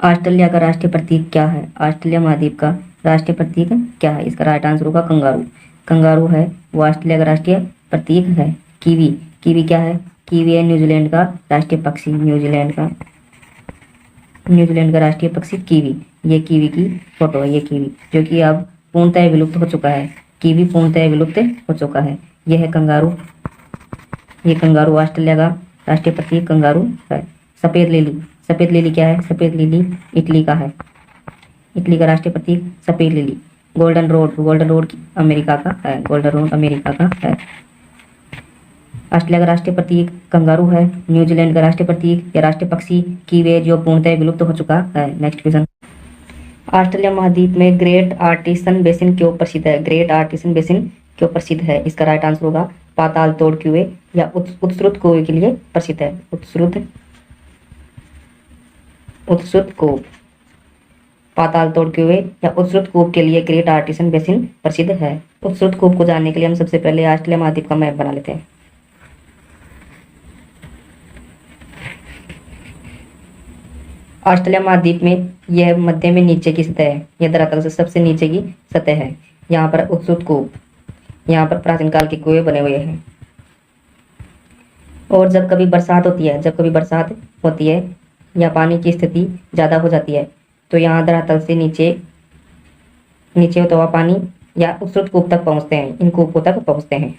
Australia का राष्ट्रीय प्रतीक क्या है? ऑस्ट्रेलिया महाद्वीप का राष्ट्रीय प्रतीक क्या है? इसका राइट आंसर होगा कंगारू। कंगारू है वो ऑस्ट्रेलिया का राष्ट्रीय प्रतीक है। कीवी, कीवी क्या है? कीवी है न्यूजीलैंड का राष्ट्रीय पक्षी। न्यूजीलैंड का राष्ट्रीय पक्षी कीवी। ये कीवी की फोटो है, ये कीवी जो कि अब पूर्णतः विलुप्त हो चुका है। कीवी पूर्णतः विलुप्त हो चुका है। यह है कंगारू। ये कंगारू ऑस्ट्रेलिया का राष्ट्रीय प्रतीक कंगारू है। सफेद लिली, सफेद लिली क्या है? सफेद लिली इटली का है। इटली का राष्ट्रीय प्रतीक सफेद lily. Golden road, golden road America का है। गोल्डन रोड अमेरिका का है। ऑस्ट्रेलिया का राष्ट्रीय प्रतीक कंगारू है। न्यूजीलैंड का राष्ट्रीय प्रतीक या राष्ट्रीय पक्षी कीवी जो पूर्णतः विलुप्त हो चुका है। नेक्स्ट क्वेश्चन, ऑस्ट्रेलिया महाद्वीप में ग्रेट आर्टिसन बेसिन क्यों प्रसिद्ध है? ग्रेट आर्टिसन बेसिन क्यों प्रसिद्ध है? इसका राइट आंसर होगा पाताल तोड़ कुएं या उत्सुत कुएं के लिए प्रसिद्ध है। उत्सुत कूप, पाताल तोड़ कुएं या उत्सुत कूप के लिए ग्रेट आर्टिसन बेसिन प्रसिद्ध है। उत्सुत कूप को जानने के लिए हम सबसे पहले ऑस्ट्रेलिया महाद्वीप का मैप बना लेते हैं। ऑस्ट्रेलिया महाद्वीप में यह मध्य में नीचे की सतह है। यह धरातल से सबसे नीचे की सतह है। यहाँ पर उत्सुत कूप, यहाँ पर प्राचीन काल के कुएं बने हुए हैं। और जब कभी बरसात होती है या पानी की स्थिति ज़्यादा हो जाती है तो यहाँ धरातल से नीचे होता हुआ पानी या उत्सुत कूप तक पहुँचते हैं, इन कूपों तक पहुँचते हैं।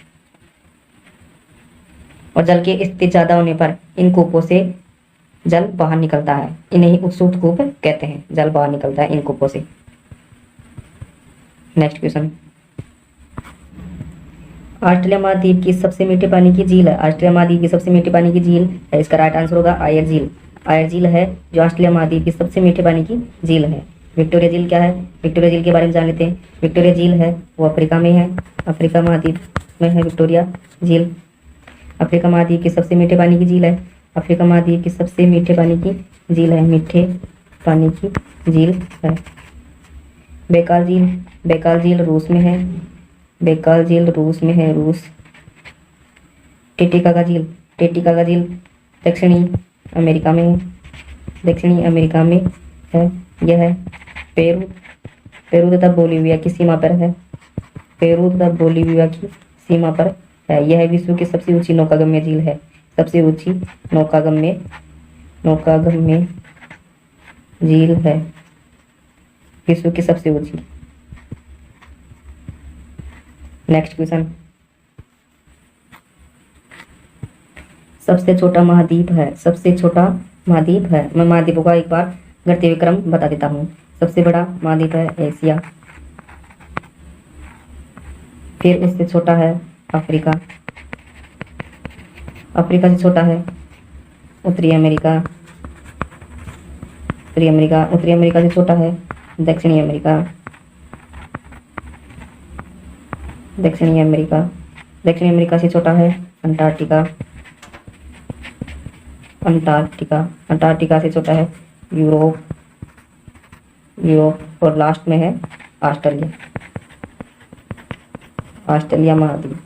और जल की स्थिति ज़्यादा होने पर इन कूपों से जल बाहर निकलता है। इन्हें उत्सुत कूप कहते हैं। जल बाहर निकलता है इन कूपों से। नेक्स्ट क्वेश्चन, ऑस्ट्रेलिया महाद्वीप की सबसे मीठे पानी की झील है। ऑस्ट्रेलिया महाद्वीप की सबसे मीठे पानी की झील है। इसका राइट आंसर होगा आयर झील। आयर झील है जो ऑस्ट्रेलिया महाद्वीप की सबसे मीठे पानी की झील है। विक्टोरिया झील क्या है? विक्टोरिया झील के बारे में जान लेते हैं। विक्टोरिया झील है वो अफ्रीका में है। अफ्रीका महाद्वीप में है विक्टोरिया झील। अफ्रीका महाद्वीप की सबसे मीठे पानी की झील है। अफ्रीका महाद्वीप की सबसे मीठे पानी की झील है। मीठे पानी की झील है। बेकाल झील, बेकाल झील रूस में है। बेकाल झील रूस में है, रूस। टिटिकाका झील, टिटिकाका झील दक्षिणी अमेरिका में है। दक्षिणी अमेरिका में है। यह है पेरू, पेरू तथा बोलीविया की सीमा पर है। पेरू तथा बोलीविया की सीमा पर है। यह विश्व की सबसे ऊंची नौकागम्य झील है। सबसे ऊंची नौकागम्य झील है, विश्व की सबसे ऊंची। नेक्स्ट क्वेश्चन, सबसे छोटा महाद्वीप है। सबसे छोटा महाद्वीप है। मैं महाद्वीपों का एक बार घटते हुए क्रम बता देता हूँ। सबसे बड़ा महाद्वीप है एशिया, फिर उससे छोटा है अफ्रीका, अफ्रीका से छोटा है उत्तरी अमेरिका, उत्तरी अमेरिका से छोटा है दक्षिणी अमेरिका, दक्षिणी अमेरिका से छोटा है अंटार्कटिका, अंटार्कटिका से छोटा है यूरोप, और लास्ट में है ऑस्ट्रेलिया महाद्वीप।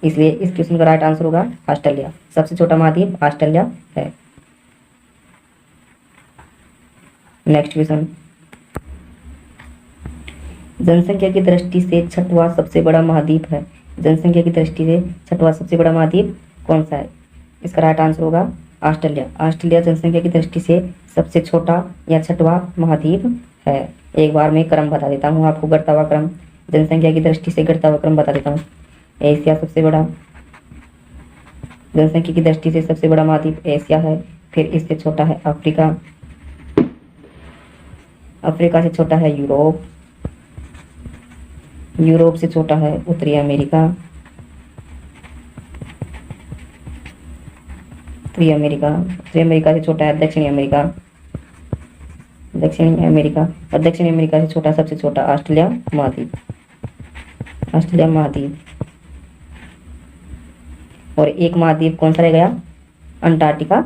इसलिए इस क्वेश्चन का राइट आंसर होगा ऑस्ट्रेलिया। सबसे छोटा महाद्वीप ऑस्ट्रेलिया है। नेक्स्ट क्वेश्चन, जनसंख्या की दृष्टि से छठवां सबसे बड़ा महाद्वीप है। जनसंख्या की दृष्टि से छठवां सबसे बड़ा महाद्वीप कौन सा है? इसका राइट आंसर होगा ऑस्ट्रेलिया। ऑस्ट्रेलिया जनसंख्या की दृष्टि से सबसे छोटा या छठवां महाद्वीप है। एक बार मैं क्रम बता देता हूँ आपको, घटता हुआ क्रम, जनसंख्या की दृष्टि से घटता हुआ क्रम बता देता हूँ। एशिया सबसे बड़ा, जनसंख्या की दृष्टि से सबसे बड़ा महाद्वीप एशिया है। फिर इससे छोटा है अफ्रीका, अफ्रीका से छोटा है यूरोप, यूरोप से छोटा है उत्तरी अमेरिका, उत्तरी अमेरिका से छोटा है दक्षिणी अमेरिका, और दक्षिणी अमेरिका से छोटा, सबसे छोटा ऑस्ट्रेलिया महाद्वीप। और एक महाद्वीप कौन सा रह गया? अंटार्कटिका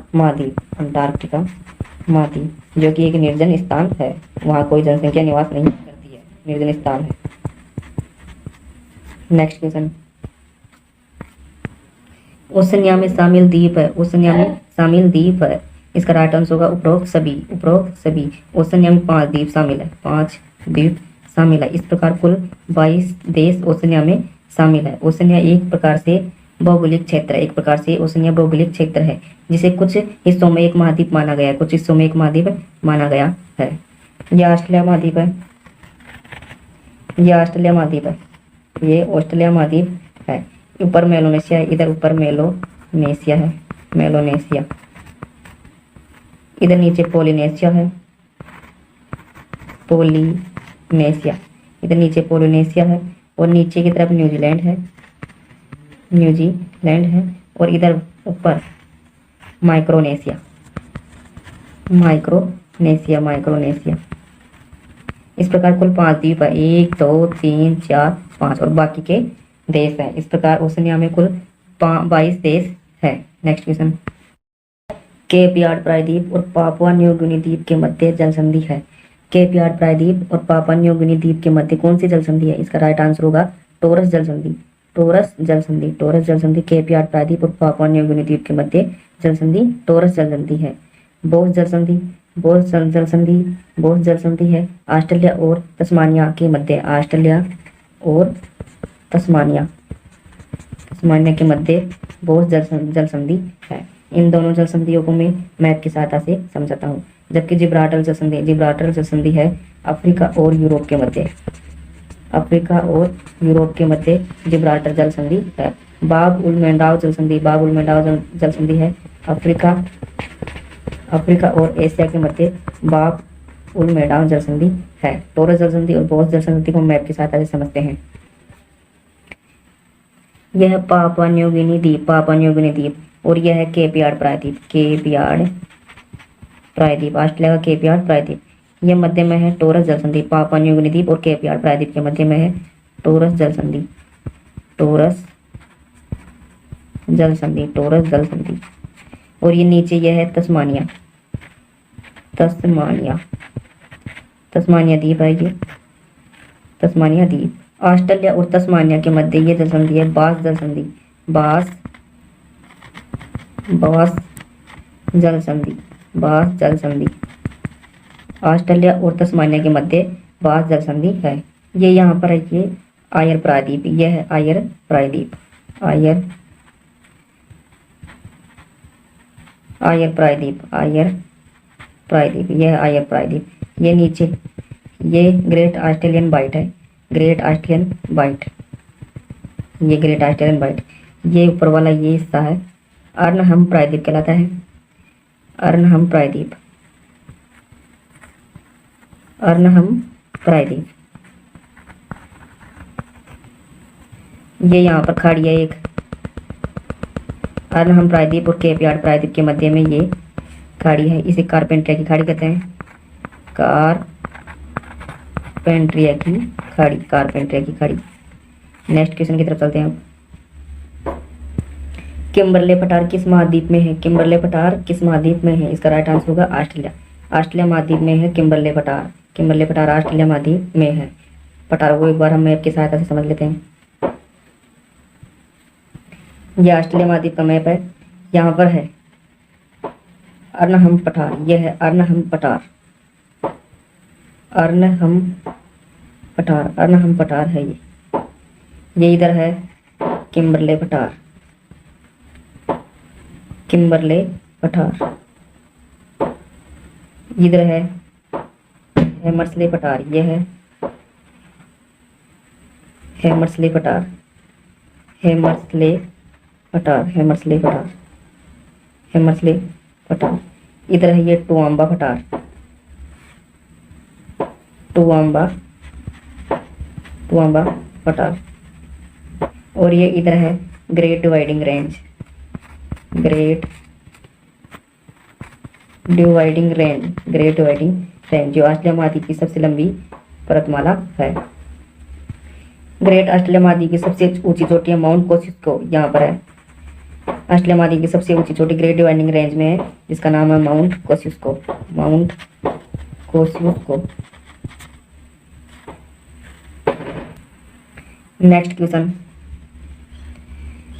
महाद्वीप, जो कि एक निर्जन स्थान है। वहाँ कोई जनसंख्या निवास नहीं करती है, निर्जन स्थान है। नेक्स्ट क्वेश्चन, ओशनिया में शामिल द्वीप है। ओशनिया में शामिल द्वीप है। इसका राइट आंसर होगा उपरोक्त सभी। उपरोक्त सभी। ओशनिया में 5 द्वीप शामिल है, 5 द्वीप शामिल है। इस प्रकार कुल 22 देश ओशनिया में शामिल है। ओशनिया एक प्रकार से भौगोलिक क्षेत्र है, एक प्रकार से ओशनिया भौगोलिक क्षेत्र है जिसे कुछ हिस्सों में एक महाद्वीप माना गया है, कुछ हिस्सों में एक महाद्वीप माना गया है। यह ऑस्ट्रेलिया महाद्वीप है, यह ऑस्ट्रेलिया महाद्वीप है, ये ऑस्ट्रेलिया महाद्वीप है। ऊपर मेलोनेशिया है, इधर ऊपर मेलोनेशिया है, मेलोनेशिया। इधर नीचे पोलिनेशिया है, पोलिनेशिया। इधर नीचे पोलिनेशिया है और नीचे की तरफ न्यूजीलैंड है, न्यूजीलैंड है। और इधर ऊपर माइक्रोनेशिया, माइक्रोनेशिया, माइक्रोनेशिया। इस प्रकार कुल 5 द्वीप है, 1 2 3 4 5 और बाकी के देश हैं। इस प्रकार ओशनिया में कुल 22 देश है। नेक्स्ट क्वेश्चन, केप यार्ड प्रायद्वीप और पापुआ न्यू गिनी द्वीप के मध्य जल संधि है। केप यार्ड प्रायद्वीप और पापुआ न्यू गिनी द्वीप के मध्य कौन सी जल संधि है? इसका राइट आंसर होगा टोरस जल संधि, टोरस जल संधि, टोरस जल संधि। केप यार्ड प्रायद्वीप और पापुआ न्यू गिनी द्वीप के मध्य जल संधि टोरस जल संधि है। बोस जल संधि, बोस जल संधि, बोस जल संधि है ऑस्ट्रेलिया और तस्मानिया के मध्य, ऑस्ट्रेलिया और तस्मानिया, तस्मानिया के मध्य बोस जल संधि है। इन दोनों जल संधियों को मैं मैप की सहायता से समझाता हूँ। जबकि जिब्राल्टर जल संधि, जिब्राल्टर जल संधि है अफ्रीका और यूरोप के मध्य, अफ्रीका और यूरोप के मध्य जिब्राल्टर जल संधि है। बाब उल मेंडाव जल संधि, बाब उल मेंडाव जल संधि है अफ्रीका, अफ्रीका और एशिया के मध्य बाब उल मेंडाव जल संधि है। टोरस जल संधि और बोस जल संधि को मैप की सहायता से समझते हैं। यह पापुआ न्यू गिनी द्वीप, पापुआ न्यू गिनी द्वीप, और यह है केप यार्ड प्रायद्वीप, केप यार्ड प्रायद्वीप, ऑस्ट्रेलिया का केप यार्ड प्रायद्वीप। यह मध्य में है टोरस जल संधि, पापुआ न्यू गिनी द्वीप और केप यार्ड प्रायद्वीप के मध्य में है टोरस जल संधि, टोरस जल संधि, टोरस जल संधि। और ये नीचे यह है तस्मानिया, तस्मानिया, तस्मानिया द्वीप है ये, तस्मानिया द्वीप। ऑस्ट्रेलिया और तस्मानिया के मध्य ये जल संधि है बास जल संधि, बास, बास जल संधि, बास जल संधि। ऑस्ट्रेलिया और तस्मानिया के मध्य बास जल संधि है। ये यहाँ पर है, ये आयर प्रायद्वीप, यह है आयर प्रायद्वीप, आयर, आयर प्रायद्वीप, आयर प्रायद्वीप, यह आयर प्रायद्वीप। ये नीचे ये ग्रेट ऑस्ट्रेलियन बाइट है, ग्रेट ऑस्ट्रेलियन बाइट, ये ग्रेट ऑस्ट्रेलियन बाइट। ये ऊपर वाला ये हिस्सा है अर्नहम प्रायद्वीप कहलाता है, अर्नहम प्रायद्वीप, अर्नहम प्रायद्वीप। ये यहाँ पर खाड़ी है एक, अर्नहम प्रायद्वीप और केप यार्ड प्रायद्वीप के मध्य में ये खाड़ी है, इसे कारपेंट्रिया की खाड़ी कहते हैं, कारपेंट्रिया की खाड़ी, कारपेंट्रिया की खाड़ी। नेक्स्ट क्वेश्चन की तरफ चलते हैं। किम्बरले पठार किस महाद्वीप में है? किम्बरले पठार किस महाद्वीप में है? इसका राइट आंसर होगा ऑस्ट्रेलिया, ऑस्ट्रेलिया महाद्वीप में है किम्बरले पठार, किम्बरले पठार ऑस्ट्रेलिया महाद्वीप में है। पठार को एक बार हम मैप की सहायता से समझ लेते हैं। यह ऑस्ट्रेलिया महाद्वीप का मैप है, यहाँ पर है अर्नहम पठार, यह है अर्नहम पठार, अर्नहम पठार, अर्नहम पठार है ये इधर है किम्बरले पठार, किम्बरले पठार। इधर है हेमर्सले पठार, यह है हेमर्सले पठार, हेमर्सले पठार, हेमर्सले पठार, हेमर्सले पठार। इधर है ये टुआम्बा पठार, टुआम्बा, टुआम्बा पठार। और ये इधर है great dividing range, great dividing range, great dividing range जो ऑस्ट्रेलिया महाद्वीप की सबसे लंबी पर्वतमाला है। ग्रेट ऑस्ट्रेलिया महाद्वीप की सबसे ऊंची चोटी है माउंट कोसिस्को, यहाँ पर है ऑस्ट्रेलिया महाद्वीप की सबसे ऊंची चोटी ग्रेट डिवाइडिंग रेंज में है, जिसका नाम है Mount Kosciuszko, Mount Kosciuszko. Next question,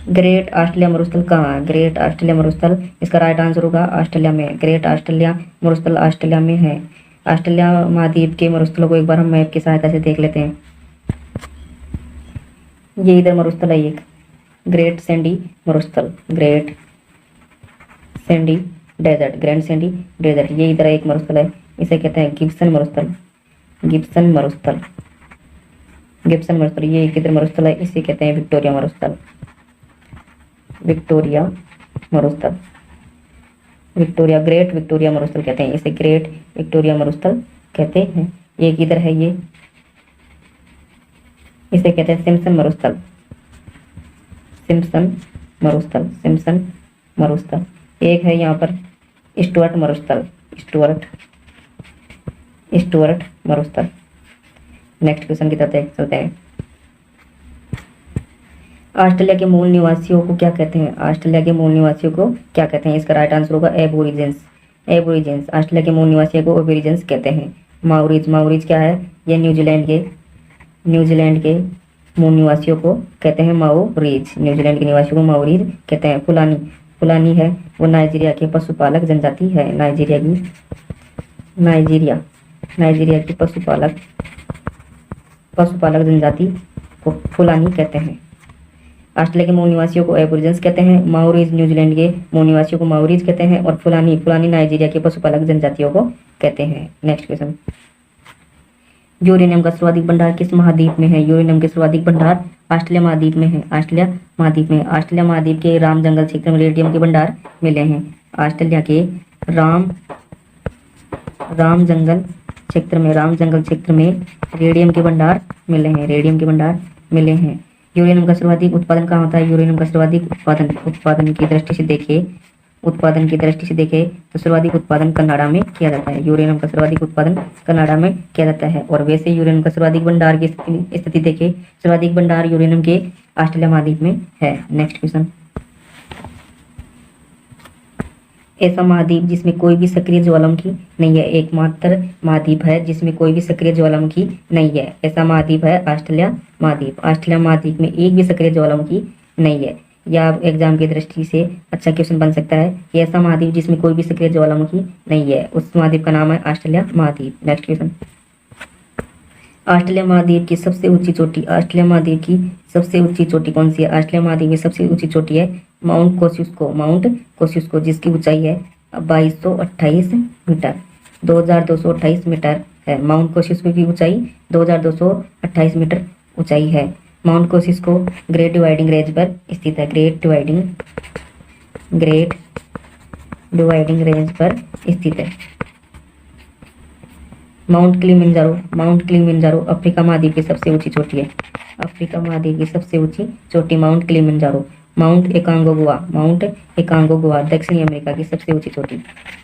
Great Australia मरुस्थल कहाँ है? ग्रेट ऑस्ट्रेलिया मरुस्थल, इसका राइट आंसर होगा ऑस्ट्रेलिया में। ग्रेट ऑस्ट्रेलिया मरुस्थल ऑस्ट्रेलिया में है। ऑस्ट्रेलिया महाद्वीप के मरुस्थलों को एक बार हम मैप की सहायता से देख लेते हैं। ये इधर मरुस्थल है एक, ग्रेट सैंडी मरुस्थल, great sandy desert, grand sandy desert. ये इधर एक मरुस्थल है, इसे कहते हैं गिब्सन मरुस्थल, गिब्सन मरुस्थल, गिब्सन मरुस्थल। ये किधर मरुस्थल है, इसे कहते हैं विक्टोरिया मरुस्थल, विक्टोरिया मरुस्थल, विक्टोरिया, ग्रेट विक्टोरिया मरुस्थल कहते हैं इसे, ग्रेट विक्टोरिया मरुस्थल कहते हैं। ये किधर है, ये इसे कहते हैं सिम्पसन मरुस्थल, सिम्पसन मरुस्थल, सिम्पसन मरुस्थल। एक है यहाँ पर स्टुअर्ट मरुस्थल, स्टुअर्ट, स्टुअर्ट मरुस्थल। नेक्स्ट क्वेश्चन की तरफ चलते हैं। ऑस्ट्रेलिया के मूल निवासियों को क्या कहते हैं? ऑस्ट्रेलिया के मूल निवासियों को क्या कहते हैं? इसका राइट आंसर होगा एबोरिजिन्स, एबोरिजिन्स। ऑस्ट्रेलिया के मूल निवासियों को एबोरिजिन्स कहते हैं। माओरीज, माओरीज क्या है? ये न्यूजीलैंड के, न्यूजीलैंड के मूल निवासियों को कहते हैं माओरीज, न्यूजीलैंड के निवासियों को माओरीज कहते हैं। फुलानी, फुलानी है वो नाइजीरिया के पशुपालक जनजाति है, नाइजीरिया की, नाइजीरिया, नाइजीरिया की पशुपालक, पशुपालक जनजाति को फुलानी कहते हैं। ऑस्ट्रेलिया के मूल निवासियों को एबोरिजिन्स कहते हैं, माओरीज न्यूजीलैंड के मूल निवासियों को माओरीज कहते हैं, और फुलानी, फुलानी नाइजीरिया के पशुपालक जनजातियों को कहते हैं। नेक्स्ट क्वेश्चन, यूरेनियम का सर्वाधिक भंडार किस महाद्वीप में है? यूरेनियम के सर्वाधिक भंडार ऑस्ट्रेलिया महाद्वीप में है, ऑस्ट्रेलिया महाद्वीप में। ऑस्ट्रेलिया महाद्वीप के राम जंगल क्षेत्र में रेडियम के भंडार मिले हैं। ऑस्ट्रेलिया के राम जंगल क्षेत्र में, राम जंगल क्षेत्र में रेडियम के भंडार मिले हैं, रेडियम के भंडार मिले हैं। यूरेनियम का सर्वाधिक उत्पादन कहाँ होता है? यूरेनियम का सर्वाधिक उत्पादन, उत्पादन की दृष्टि से देखें, उत्पादन की दृष्टि से देखें तो सर्वाधिक उत्पादन कनाडा में किया जाता है। यूरेनियम का सर्वाधिक उत्पादन कनाडा में किया जाता है। और वैसे यूरेनियम का सर्वाधिक भंडार की स्थिति देखें, सर्वाधिक भंडार यूरेनियम के ऑस्ट्रेलिया महाद्वीप में है। नेक्स्ट क्वेश्चन, ऐसा महाद्वीप जिसमें कोई भी सक्रिय ज्वालामुखी नहीं है, एकमात्र महाद्वीप है जिसमें कोई भी सक्रिय ज्वालामुखी नहीं है, ऐसा महाद्वीप है ऑस्ट्रेलिया महाद्वीप। ऑस्ट्रेलिया महाद्वीप में एक भी सक्रिय ज्वालामुखी नहीं है। या एग्जाम की दृष्टि से अच्छा क्वेश्चन बन सकता है कि ऐसा महाद्वीप जिसमें कोई भी सक्रिय ज्वालामुखी नहीं है, उस महाद्वीप का नाम है ऑस्ट्रेलिया महाद्वीप। नेक्स्ट क्वेश्चन, ऑस्ट्रेलिया महाद्वीप की सबसे ऊंची चोटी, ऑस्ट्रेलिया महाद्वीप की सबसे ऊंची चोटी कौन सी है? ऑस्ट्रेलिया महाद्वीप की सबसे ऊंची चोटी है माउंट कोसियुस्को, माउंट कोसियुस्को, जिसकी ऊंचाई है 2228 मीटर, 2228 मीटर है। माउंट कोसियुस्को की ऊंचाई 2228 मीटर ऊंचाई है। माउंट कोसियुस्को ग्रेट डिवाइडिंग रेंज पर स्थित है, ग्रेट डिवाइडिंग रेंज पर स्थित है। Mount Kilimanjaro, mount Kilimanjaro Africa महाद्वीप की सबसे ऊंची चोटी है, अफ्रीका महाद्वीप की सबसे ऊंची चोटी माउंट किलिमंजारो। माउंट एकांगोगुआ, माउंट एकांगोगुआ दक्षिणी अमेरिका की सबसे ऊंची चोटी,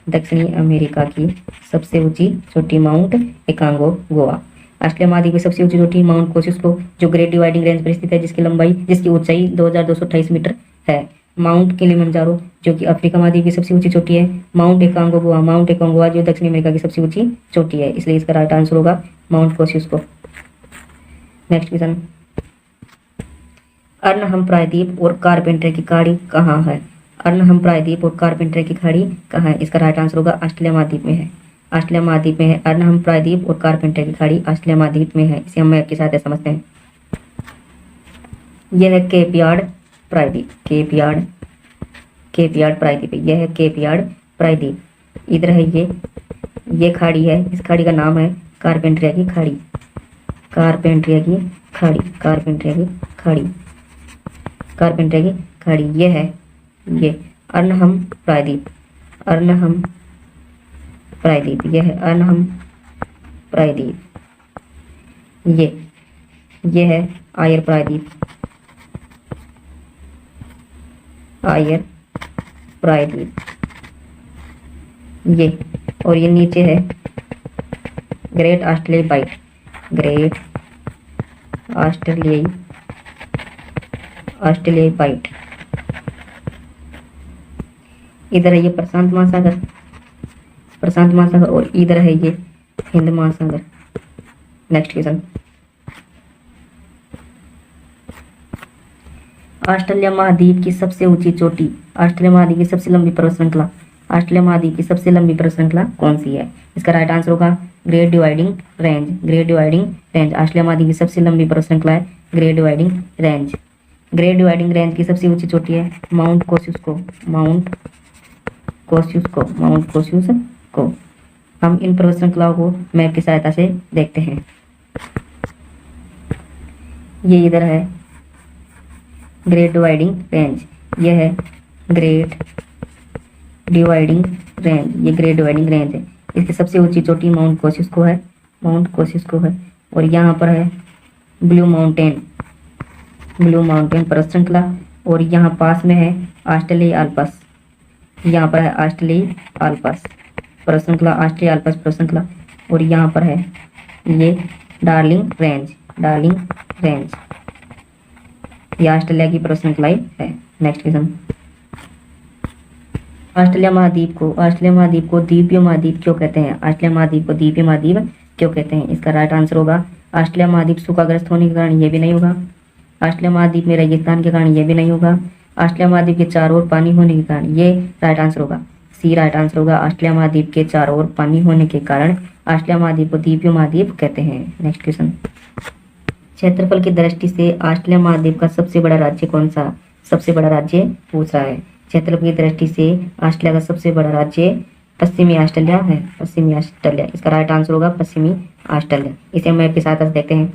दक्षिणी अमेरिका की सबसे ऊंची चोटी माउंट एकांगोगुआ। ऑस्ट्रेलिया महाद्वीप की सबसे ऊंची चोटी माउंट कोसियुस्को जो ग्रेट डिवाइडिंग रेंज पर स्थित है, जिसकी ऊंचाई 2228 मीटर है। माउंट किलिमंजारो जो कि अफ्रीका महाद्वीप की सबसे ऊंची चोटी है। माउंट एकांगोगुआ, माउंट एकांगोगुआ जो दक्षिण अमेरिका की सबसे ऊंची चोटी है, इसलिए इसका राइट आंसर होगा माउंट कोसियुस्को। नेक्स्ट क्वेश्चन, अर्नहम प्रायद्वीप और कारपेंटर की खाड़ी कहाँ है? अर्नहम प्रायद्वीप और कारपेंटर की खाड़ी कहाँ है? इसका राइट आंसर होगा ऑस्ट्रेलिया महाद्वीप में है, ऑस्ट्रेलिया महाद्वीप में है। अर्नहम प्रायद्वीप और कारपेंटर की खाड़ी ऑस्ट्रेलिया महाद्वीप में है। इसे हम मैप के साथ समझते हैं। यह है केप यार्ड प्रायद्वीप, केप यार्ड प्रायद्वीप, यह है केप यार्ड प्रायद्वीप। इधर है ये खाड़ी है, इस खाड़ी का नाम है कारपेंटरिया की खाड़ी, कारपेंटरिया की खाड़ी, कारपेंटरिया की खाड़ी, कारपेंटरिया की खाड़ी। ये है ये अर्नहम प्रायद्वीप, अर्नहम प्रायद्वीप, यह है अर्नहम प्रायद्वीप। ये है आयर प्रायद्वीप, आयर प्रायद्वीप ये, और ये नीचे है ग्रेट ऑस्ट्रेलियाई बाइट, ग्रेट ऑस्ट्रेलियाई बाइट। इधर है ये प्रशांत महासागर, प्रशांत महासागर, और इधर है ये हिंद महासागर। नेक्स्ट क्वेश्चन, ऑस्ट्रेलिया महाद्वीप की सबसे ऊंची चोटी, ऑस्ट्रेलिया महाद्वीप की सबसे लंबी पर्वत श्रृंखला, ऑस्ट्रेलिया महाद्वीप की सबसे लंबी पर्वत श्रृंखला कौन सी है? इसका राइट आंसर होगा great dividing range, great dividing range. Australia महाद्वीप की सबसे लंबी पर्वत श्रृंखला है great dividing range. Great dividing range की सबसे ऊंची चोटी है माउंट कोस्युस्को, माउंट कोस्युस्को, माउंट कोस्युस्को। हम इन पर्वत श्रृंखलाओं को मैप की सहायता से देखते हैं। ये इधर है ग्रेट डिवाइडिंग रेंज, ये है ग्रेट डिवाइडिंग रेंज, ये ग्रेट डिवाइडिंग रेंज है। इसकी सबसे ऊंची चोटी माउंट कोस्युस्को है, माउंट कोस्युस्को है। और यहाँ पर है ब्लू माउंटेन, ब्लू माउंटेन पर्वत श्रृंखला। और यहाँ पास में है ऑस्ट्रेलिया आल्प्स, यहाँ पर है ऑस्ट्रेलिया आल्प्स पर्वत श्रृंखला, ऑस्ट्रेलिया आल्प्स पर्वत श्रृंखला। और यहाँ पर है ये डार्लिंग रेंज, डार्लिंग रेंज, ये ऑस्ट्रेलिया की पर्वत श्रृंखला है। नेक्स्ट क्वेश्चन, ऑस्ट्रेलिया महाद्वीप को द्वीपीय महाद्वीप क्यों कहते हैं? ऑस्ट्रेलिया महाद्वीप को द्वीपीय महाद्वीप क्यों कहते हैं? इसका राइट आंसर होगा ऑस्ट्रेलिया महाद्वीप सूखाग्रस्त होने के कारण ये भी नहीं होगा, ऑस्ट्रेलिया महाद्वीप में रेगिस्तान के कारण ये भी नहीं होगा, ऑस्ट्रेलिया महाद्वीप के चारों ओर पानी होने के कारण, ये राइट आंसर होगा, सी राइट आंसर होगा। ऑस्ट्रेलिया महाद्वीप के चारों ओर पानी होने के कारण ऑस्ट्रेलिया महाद्वीप को द्वीपीय महाद्वीप कहते हैं। नेक्स्ट क्वेश्चन, क्षेत्रफल की दृष्टि से ऑस्ट्रेलिया महाद्वीप का सबसे बड़ा राज्य कौन सा? सबसे बड़ा राज्य पूछ रहा है। क्षेत्रफल की दृष्टि से ऑस्ट्रेलिया का सबसे बड़ा राज्य पश्चिमी ऑस्ट्रेलिया है, पश्चिमी ऑस्ट्रेलिया। इसका राइट आंसर होगा पश्चिमी ऑस्ट्रेलिया। इसे मैप के साथ देखते हैं।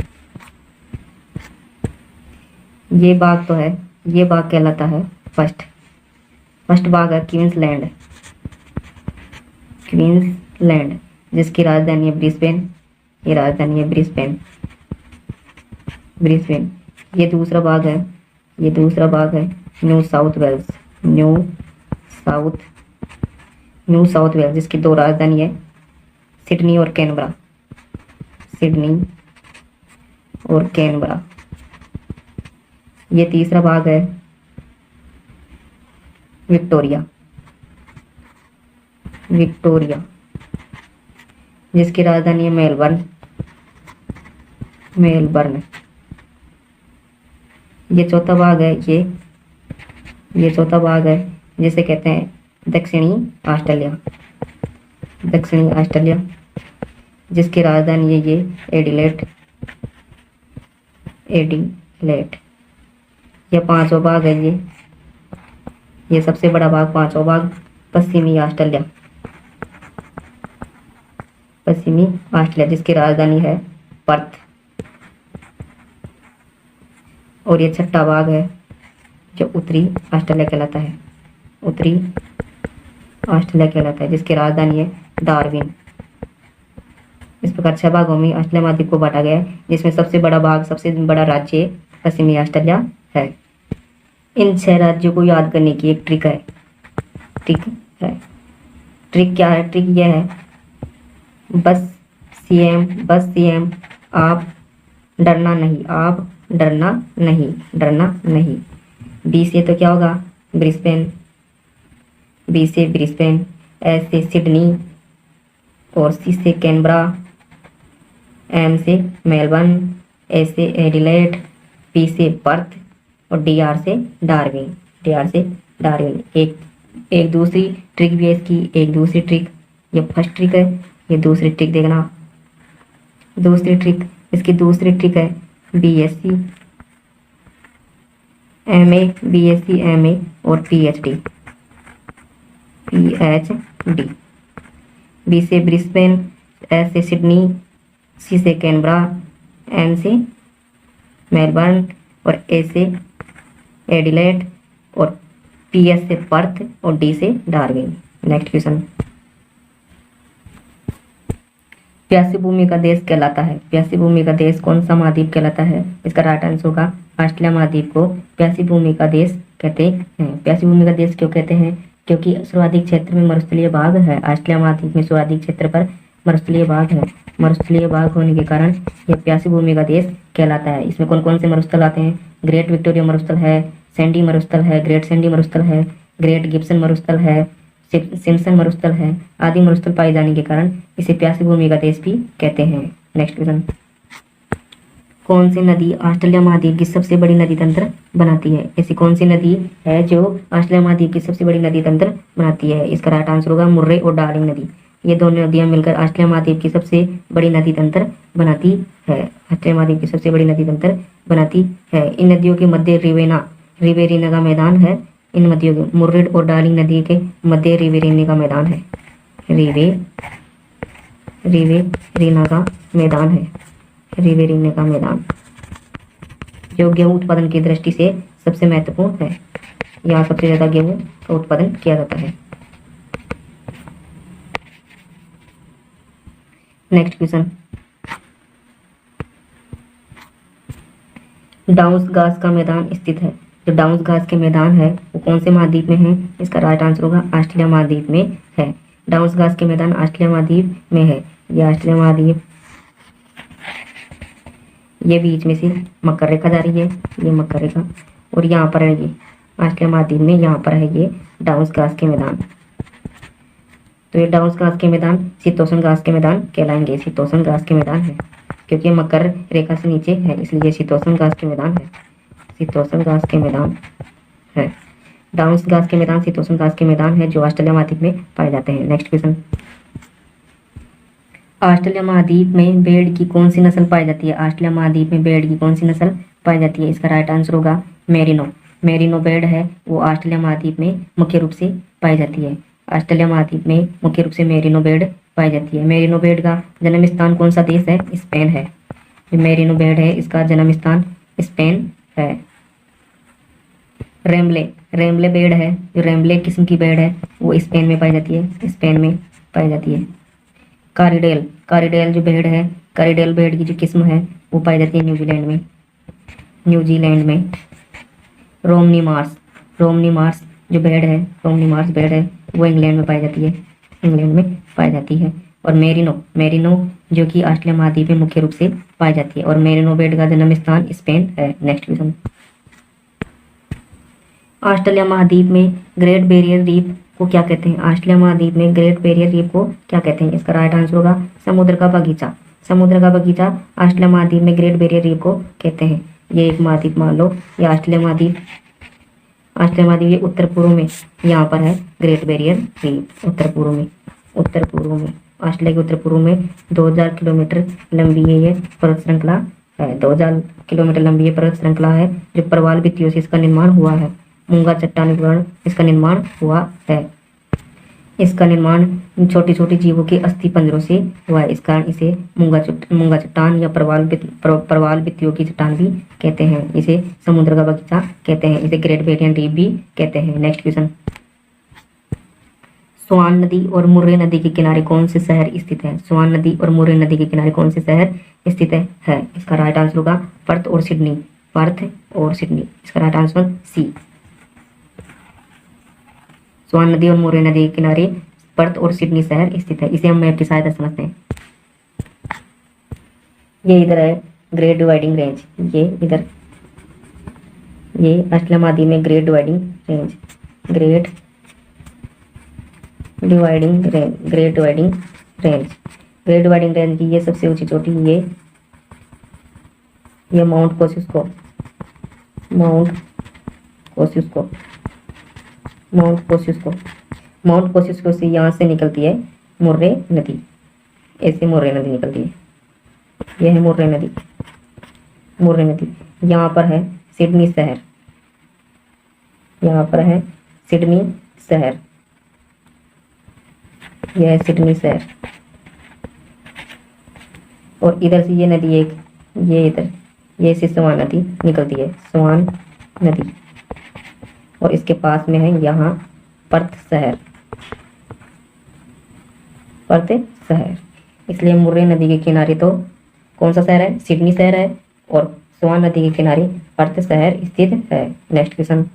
ये बाग तो है, ये बाग कहलाता है फर्स्ट बाग है क्वींसलैंड, क्वींसलैंड, जिसकी राजधानी है ब्रिस्बेन, ये राजधानी है ब्रिस्बेन, ब्रिस्बेन। ये दूसरा बाग है, ये दूसरा बाग है New South Wales, New South Wales, जिसकी दो राजधानी है सिडनी और कैनबरा, सिडनी और कैनबरा। ये तीसरा भाग है विक्टोरिया, विक्टोरिया, जिसकी राजधानी है मेलबर्न, मेलबर्न। ये चौथा भाग है, ये चौथा भाग है जिसे कहते हैं दक्षिणी ऑस्ट्रेलिया, दक्षिणी ऑस्ट्रेलिया, जिसकी राजधानी है ये एडिलेड, एडिलेड। ये पांचवा भाग है, ये सबसे बड़ा भाग, पांचवा भाग पश्चिमी ऑस्ट्रेलिया, पश्चिमी ऑस्ट्रेलिया, जिसकी राजधानी है पर्थ। और ये छठा भाग है जो उत्तरी ऑस्ट्रेलिया कहलाता है, उत्तरी ऑस्ट्रेलिया कहलाता है, जिसकी राजधानी है डार्विन। इस प्रकार 6 भागों में ऑस्ट्रेलिया महाद्वीप को बांटा गया है, जिसमें सबसे बड़ा भाग, सबसे बड़ा राज्य पश्चिमी ऑस्ट्रेलिया है। इन 6 राज्यों को याद करने की एक ट्रिक है, ट्रिक क्या है? ट्रिक यह है, बस सीएम, आप डरना नहीं, आप डरना नहीं, डरना नहीं। बी से तो क्या होगा ब्रिस्बेन, बी से ब्रिस्बेन, एस से सिडनी और सी से कैनबरा, एम से मेलबर्न, ए से एडिलेड, पी से पर्थ और डी आर से डार्विन, डी आर से डार्विन। एक दूसरी ट्रिक भी है इसकी, एक दूसरी ट्रिक, ये फर्स्ट ट्रिक है, ये दूसरी ट्रिक देखना। दूसरी ट्रिक, इसकी दूसरी ट्रिक है बीएससी एमए, बीएससी एमए और पीएचडी, पीएचडी। बी से ब्रिस्बेन, एस से सिडनी, सी से कैनबरा, एम से मेलबर्न और ए से एडिलेड और पीएस से पर्थ और डी से डार्विन। नेक्स्ट क्वेश्चन, प्यासी भूमि का देश कहलाता है, प्यासी भूमि का देश कौन सा महाद्वीप कहलाता है? इसका राइट आंसर होगा ऑस्ट्रेलिया महाद्वीप को प्यासी भूमि का देश कहते हैं। प्यासी भूमि का देश क्यों कहते हैं? क्योंकि सर्वाधिक क्षेत्र में मरुस्थलीय भाग है। ऑस्ट्रेलिया महाद्वीप में सर्वाधिक क्षेत्र पर मरुस्थलीय भाग है, मरुस्थलीय भाग होने के कारण यह प्यासी भूमि का देश कहलाता है। इसमें कौन कौन से मरुस्थल आते हैं? ग्रेट विक्टोरिया मरुस्थल है, सैंडी मरुस्थल है, ग्रेट सैंडी मरुस्थल है, ग्रेट गिब्सन मरुस्थल है, सिम्पसन मरुस्थल है, आदि मरुस्थल पाए जाने के कारण इसे प्यासी भूमि का देश भी कहते हैं। नेक्स्ट क्वेश्चन, कौन सी नदी ऑस्ट्रेलिया महाद्वीप की सबसे बड़ी नदी तंत्र बनाती है? ऐसी कौन सी नदी है जो ऑस्ट्रेलिया महाद्वीप की सबसे बड़ी नदी तंत्र बनाती है? इसका राइट आंसर होगा मुर्रे और डार्लिंग नदी। ये दोनों नदियां मिलकर ऑस्ट्रेलिया महाद्वीप की सबसे बड़ी नदी तंत्र बनाती है। ऑस्ट्रेलिया महाद्वीप की सबसे बड़ी नदी तंत्र बनाती है। इन नदियों के मध्य रिवेरिना का मैदान है। इन नदियों के मुर्रे और डार्लिंग नदी के मध्य रिवेरिना का मैदान है। रिवेरिना का मैदान है। रिवेरिना का मैदान जो गेहूं उत्पादन की दृष्टि से सबसे महत्वपूर्ण है। यहाँ सबसे ज्यादा गेहूं का उत्पादन किया जाता है। नेक्स्ट क्वेश्चन, डाउन्स घास का मैदान स्थित है। जो डाउन्स घास के मैदान है वो कौन से महाद्वीप में है? इसका राइट आंसर होगा ऑस्ट्रेलिया महाद्वीप में है। डाउन्स घास के मैदान ऑस्ट्रेलिया महाद्वीप में है। यह ऑस्ट्रेलिया महाद्वीप, ये बीच में से मकर रेखा जा रही है, ये मकर रेखा, और यहाँ पर है ये ऑस्ट्रेलिया महाद्वीप में, यहाँ पर है ये डाउन्स घास के मैदान। तो ये डाउन्स घास के मैदान शीतोष्ण घास के मैदान कहलाएंगे। शीतोष्ण घास के मैदान है क्योंकि ये मकर रेखा से नीचे है, इसलिए शीतोष्ण घास के मैदान है। शीतोष्ण घास के मैदान है। डाउन्स घास के मैदान शीतोष्ण घास के मैदान है जो ऑस्ट्रेलिया महाद्वीप में पाए जाते हैं। नेक्स्ट क्वेश्चन, ऑस्ट्रेलिया महाद्वीप में भेड़ की कौन सी नस्ल पाई जाती है? ऑस्ट्रेलिया महाद्वीप में भेड़ की कौन सी नस्ल पाई जाती है? इसका राइट आंसर होगा मेरिनो। मेरिनो भेड़ है वो ऑस्ट्रेलिया महाद्वीप में मुख्य रूप से पाई जाती है। ऑस्ट्रेलिया महाद्वीप में मुख्य रूप से मेरिनो भेड़ पाई जाती है। मेरिनो भेड़ का जन्म स्थान कौन सा देश है? स्पेन है। जो मेरिनो भेड़ है इसका जन्म स्थान स्पेन है। रेम्बले भेड़ है, जो रेम्बले किस्म की भेड़ है वो स्पेन में पाई जाती है। स्पेन में पाई जाती है। कारीडेल जो भेड़ है, कारीडेल भेड़ की जो किस्म है वो पाई जाती है न्यूजीलैंड में। रोमनी मार्स जो भेड़ है, रोमनी मार्स भेड़ है वो इंग्लैंड में पाई जाती है। और मेरिनो जो कि ऑस्ट्रेलिया महाद्वीप में मुख्य रूप से पाई जाती है। और मेरिनो भेड़ का जन्म स्थान स्पेन है। नेक्स्ट क्वेश्चन, ऑस्ट्रेलिया महाद्वीप में ग्रेट बैरियर रीफ को क्या कहते हैं? ऑस्ट्रेलिया महाद्वीप में ग्रेट बैरियर रीफ को क्या कहते हैं? इसका राइट आंसर होगा समुद्र का बगीचा। समुद्र का बगीचा ऑस्ट्रेलिया महाद्वीप में ग्रेट बैरियर रीफ को कहते हैं। ये एक महाद्वीप मान लो, ये ऑस्ट्रेलिया महाद्वीप ये उत्तर पूर्व में, यहाँ पर है ग्रेट बैरियर रीफ। उत्तर पूर्व में ऑस्ट्रेलिया के उत्तर पूर्व में 2000 किलोमीटर लंबी ये पर्वत श्रृंखला है। 2000 किलोमीटर लंबी ये पर्वत श्रृंखला है जो प्रवाल भित्तियों से इसका निर्माण हुआ है। मूंगा चट्टानी वर्ण इसका निर्माण हुआ है। इसका निर्माण छोटी छोटी जीवों के अस्थि पंजरों से हुआ है। इस कारण इसे मूंगा चट्टान या प्रवाल भित्तियों की चट्टान भी कहते हैं। इसे समुद्र का बगीचा कहते हैं। इसे ग्रेट बैरियर रीफ भी कहते हैं। नेक्स्ट क्वेश्चन, स्वान नदी और मुर्रे नदी के किनारे कौन से शहर स्थित है? स्वान नदी और मुर्रे नदी के किनारे कौन से शहर स्थित है? इसका राइट आंसर होगा पर्थ और सिडनी। इसका राइट आंसर सी। स्वान नदी और मुर्रे नदी के किनारे पर्थ और सिडनी शहर स्थित है। इसे हम मैप की सहायता समझते हैं। ये इधर है ग्रेट डिवाइडिंग रेंज, ये इधर, ये ऑस्ट्रेलिया महाद्वीप में ग्रेट डिवाइडिंग रेंज की ये सबसे ऊंची चोटी ये माउंट कोसिस्को से यहाँ से निकलती है मुर्रे नदी। ऐसे मुर्रे नदी निकलती है। यह है मुर्रे नदी। यहाँ पर है सिडनी शहर। यह है सिडनी शहर। और इधर से ये नदी ये से स्वान नदी निकलती है। स्वान नदी। और इसके पास में है यहाँ पर्थ शहर। इसलिए मुर्रे नदी के किनारे तो कौन सा शहर है? सिडनी शहर है। और स्वान नदी के किनारे पर्थ शहर स्थित है। नेक्स्ट क्वेश्चन,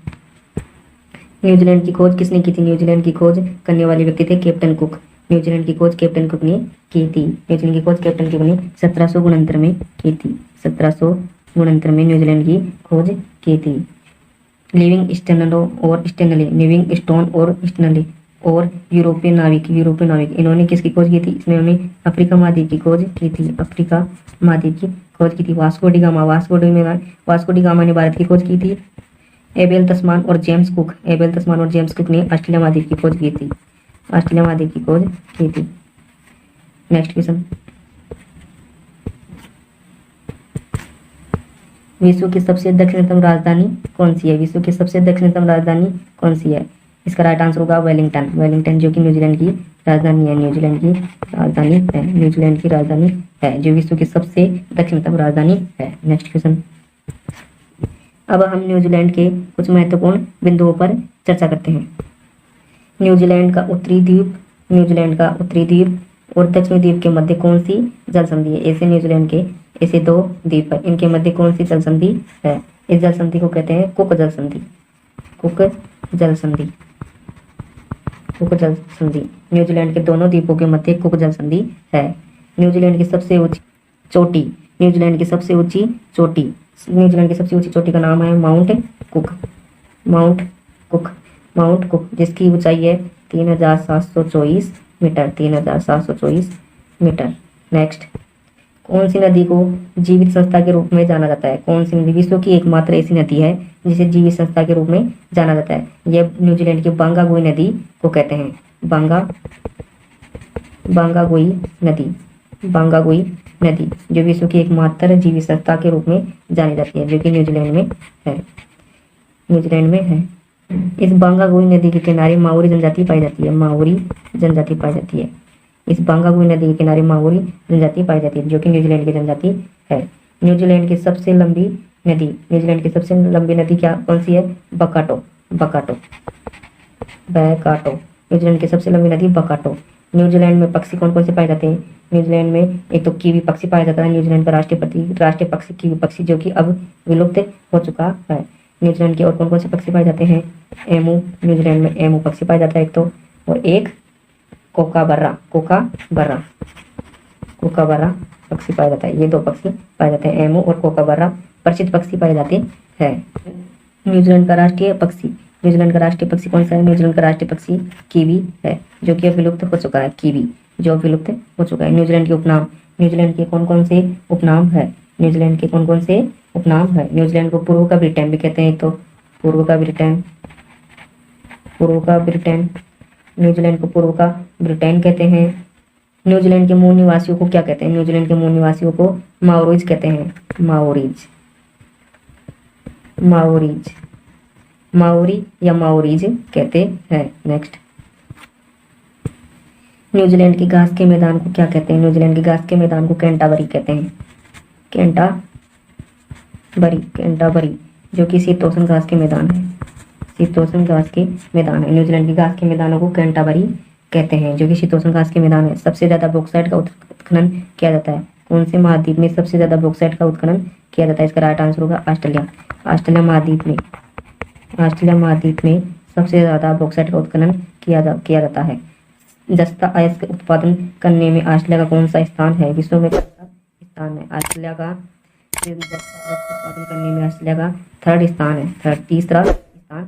न्यूजीलैंड की खोज किसने की थी? न्यूजीलैंड की खोज करने वाले व्यक्ति थे कैप्टन कुक। न्यूजीलैंड की खोज कैप्टन कुक ने की थी। 1769 में की थी। 1769 में न्यूजीलैंड की खोज की थी। लिविंगस्टोन और स्टैनली और यूरोपीय नाविक इन्होंने किसकी खोज की थी? इसमें उन्होंने अफ्रीका महाद्वीप की खोज की थी। अफ्रीका महाद्वीप की खोज की थी। वास्को डी गामा ने भारत की खोज की थी। एबेल तस्मान और जेम्स कुक ने ऑस्ट्रेलिया महाद्वीप की खोज की थी। ऑस्ट्रेलिया महाद्वीप की खोज की थी। नेक्स्ट क्वेश्चन, विश्व की सबसे दक्षिणतम राजधानी कौन सी है? विश्व की सबसे दक्षिणतम राजधानी कौन सी है? इसका राइट आंसर होगा वेलिंगटन, जो कि न्यूजीलैंड की राजधानी है। न्यूजीलैंड की राजधानी है, जो विश्व की सबसे दक्षिणतम राजधानी है। नेक्स्ट क्वेश्चन, अब हम न्यूजीलैंड के कुछ महत्वपूर्ण बिंदुओं पर चर्चा करते हैं। न्यूजीलैंड का उत्तरी द्वीप और दक्षिणी द्वीप के मध्य कौन सी जल संधि है? ऐसे न्यूजीलैंड के ऐसे दो द्वीप है, इनके मध्य कौन सी जल संधि है? इस जल संधि को कहते हैं कुक जल संधि। न्यूजीलैंड के दोनों द्वीपों के मध्य कुक जल संधि है। न्यूजीलैंड की सबसे ऊंची चोटी का नाम है माउंट कुक, जिसकी ऊंचाई है 3724 मीटर। नेक्स्ट, कौन सी नदी को जीवित संस्था के रूप में जाना जाता है? कौन सी नदी विश्व की एकमात्र ऐसी नदी है जिसे जीवित संस्था के रूप में जाना जाता है? यह न्यूजीलैंड की बांगागुई नदी को कहते हैं। बांगागुई नदी, जो विश्व की एकमात्र जीवित संस्था के रूप में जानी जाती है, जो कि न्यूजीलैंड में है। इस बांगागुई नदी के किनारे माओरी जनजाति पाई जाती है। इस बांगागुई नदी के किनारे माओरी जनजाति पाई जाती है, जो कि न्यूजीलैंड की जनजाति है। न्यूजीलैंड की सबसे लंबी नदी क्या कौन सी है? बकाटो। न्यूजीलैंड की सबसे लंबी नदी बकाटो। न्यूजीलैंड में पक्षी कौन कौन से पाए जाते हैं? न्यूजीलैंड में एक तो कीवी पक्षी पाया जाता है। न्यूजीलैंड का राष्ट्रीय पक्षी कीवी पक्षी, जो कि अब विलुप्त हो चुका है। न्यूजीलैंड के और कौन कौन से पक्षी पाए जाते हैं? न्यूजीलैंड में एमू पक्षी पाया जाता है एक तो, और एक कोकाबर्रा पक्षी पाया जाता है। ये दो पक्षी पाए जाते हैं, एमू और कोकाबर्रा प्रसिद्ध पक्षी पाए जाते हैं। न्यूजीलैंड का राष्ट्रीय पक्षी कौन सा है? न्यूजीलैंड का राष्ट्रीय पक्षी कीवी है, जो कि अब विलुप्त हो चुका है। न्यूजीलैंड के उपनाम, न्यूजीलैंड के कौन कौन से उपनाम है? न्यूजीलैंड को पूर्व का ब्रिटेन भी कहते हैं। तो पूर्व का ब्रिटेन, न्यूजीलैंड को पूर्व का ब्रिटेन कहते हैं। न्यूजीलैंड के मूल निवासियों को क्या कहते हैं? न्यूजीलैंड के मूल निवासियों को माओरीज कहते हैं। माओरी या माओरीज कहते हैं। नेक्स्ट, न्यूजीलैंड के घास के मैदान को क्या कहते हैं? न्यूजीलैंड के घास के मैदान को कैंटाबरी कहते हैं। कैंटाबरी, जो कि शीतोष्ण घास के मैदान है। न्यूजीलैंड के घास के मैदानों को कैंटाबरी कहते हैं, जो कि शीतोष्ण घास के मैदान है। सबसे ज्यादा बॉक्साइट का उत्खनन किया जाता है। कौन से महाद्वीप में सबसे ज्यादा बॉक्साइट का उत्खनन किया जाता है? इसका राइट आंसर होगा ऑस्ट्रेलिया। ऑस्ट्रेलिया महाद्वीप में सबसे ज्यादा बॉक्साइट का उत्खनन किया जाता है। जस्ता अयस्क उत्पादन करने में ऑस्ट्रेलिया का कौन सा स्थान है? विश्व में कौन सा स्थान है? ऑस्ट्रेलिया का उत्पादन करने में ऑस्ट्रेलिया का तीसरा स्थान है।